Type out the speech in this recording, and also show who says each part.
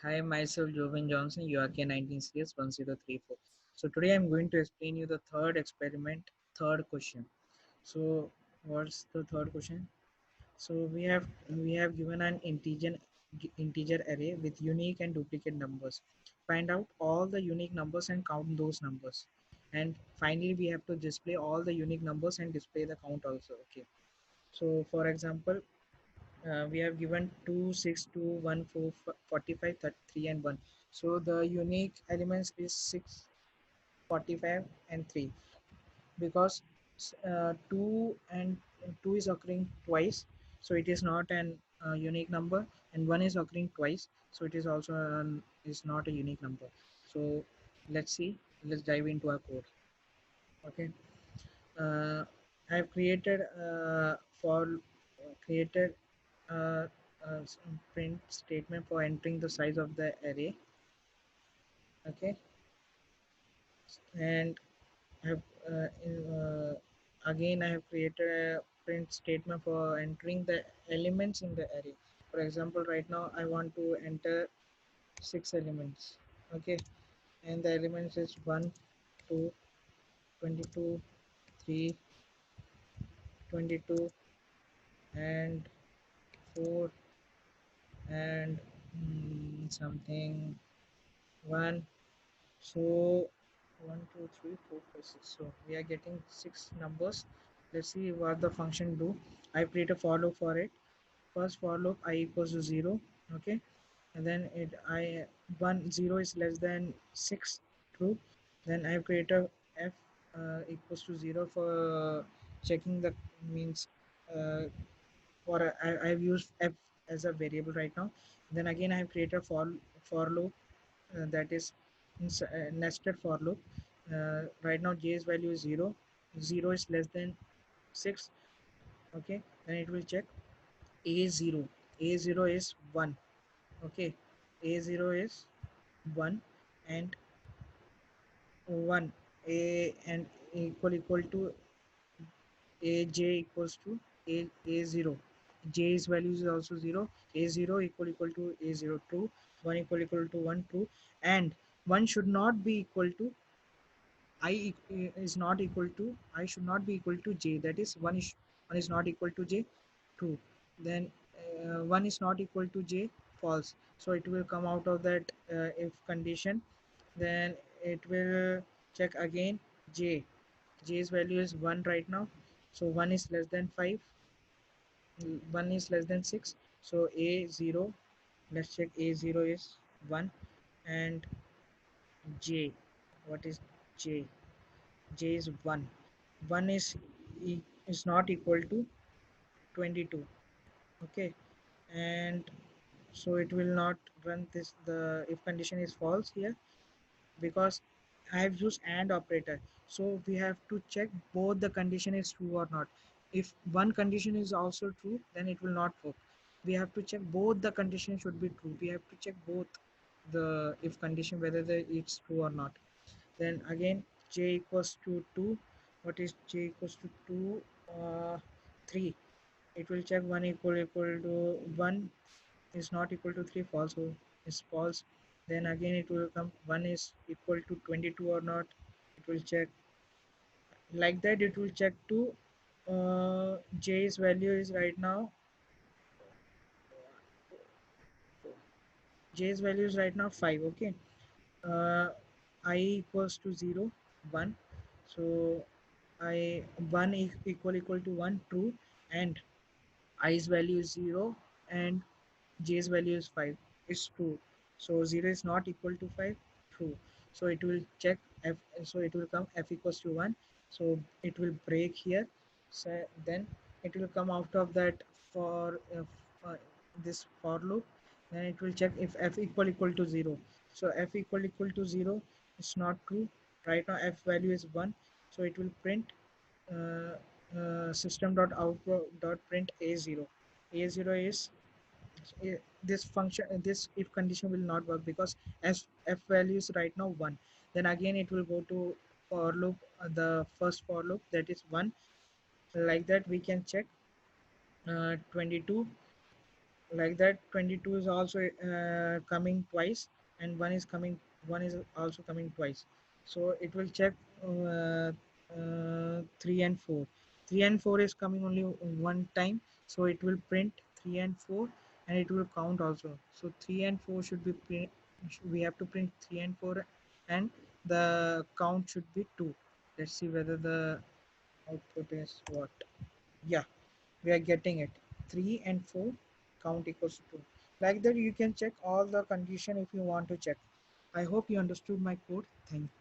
Speaker 1: Hi, myself Joven Johnson, URK 19CS1034. So today I'm going to explain you the third experiment, third question. So what's the third question? So we have given an integer array with unique and duplicate numbers. Find out all the unique numbers and count those numbers. And finally we have to display all the unique numbers and display the count also. Okay. So for example, we have given 2 6 2 1 4 45 33 and 1. So the unique elements is 6 45 and 3 because 2 and 2 is occurring twice, so it is not an unique number, and 1 is occurring twice, so it is also is not a unique number. So let's see, let's dive into our code. Okay. uh, I have created for created uh, print statement for entering the size of the array. Okay. And I have again I have created a print statement for entering the elements in the array. For example, right now I want to enter 6 elements. Okay. And the elements is 1 2 22 3 22 and 4 and something 1. So 1 2 3 4 5 6, so we are getting 6 numbers. Let's see what the function do. I create a for loop for it. First for loop I equals to 0. Okay. And then it I 1 0 is less than 6, true. Then I create a f equals to 0 for checking the means, uh, I've used f as a variable right now. Then again I have created a for loop, that is nested for loop. Right now j's value is 0. 0 is less than 6. Okay. Then it will check a0. A0 is 1. Okay. A0 is 1 and 1. A and equal to aj equals to a0. J's value is also 0. A0 equal to a0, true. 1 equal to 1, true. And 1 should not be equal to is not equal to I should not be equal to j, that is 1 is not equal to j, true. Then 1 is not equal to j, false. So it will come out of that if condition. Then it will check again j. J's value is 1 right now, so 1 is less than 5. 1 is less than 6, so a0, let's check a0 is 1. And j, what is j? J is 1. 1 is not equal to 22. Okay. And so it will not run this, the if condition is false here, because I have used AND operator. So we have to check both the condition is true or not. If one condition is also true, then it will not work. We have to check both the condition should be true. We have to check both the if condition whether it's true or not. Then again j equals to 2. What is j equals to 2? 3. It will check 1 equal to 1 is not equal to 3, false, so is false. Then again it will come 1 is equal to 22 or not. It will check like that. It will check to j's value is right now, j's value is right now 5. Okay. uh, I equals to 0 1. So I 1 equal to 1, true. And i's value is 0 and j's value is 5, is true. So 0 is not equal to 5, true. So it will check f, so it will come f equals to 1. So it will break here. So then it will come out of that for uh, this for loop. Then it will check if f equal to 0. So f equal to 0 is not true. Right now f value is 1. So it will print uh, system.out.print a0. A0 is this function, this if condition will not work because f value is right now 1. Then again it will go to for loop, the first for loop, that is 1. Like that we can check 22 like that 22 is also coming twice, and one is also coming twice. So it will check 3 and 4. 3 and 4 is coming only one time, so it will print 3 and 4, and it will count also. So 3 and 4 should be print, we have to print 3 and 4, and the count should be 2. Let's see whether the output is what. Yeah, we are getting it. 3 and 4 count equals to 2. Like that you can check all the condition if you want to check. I hope you understood my code. Thank you.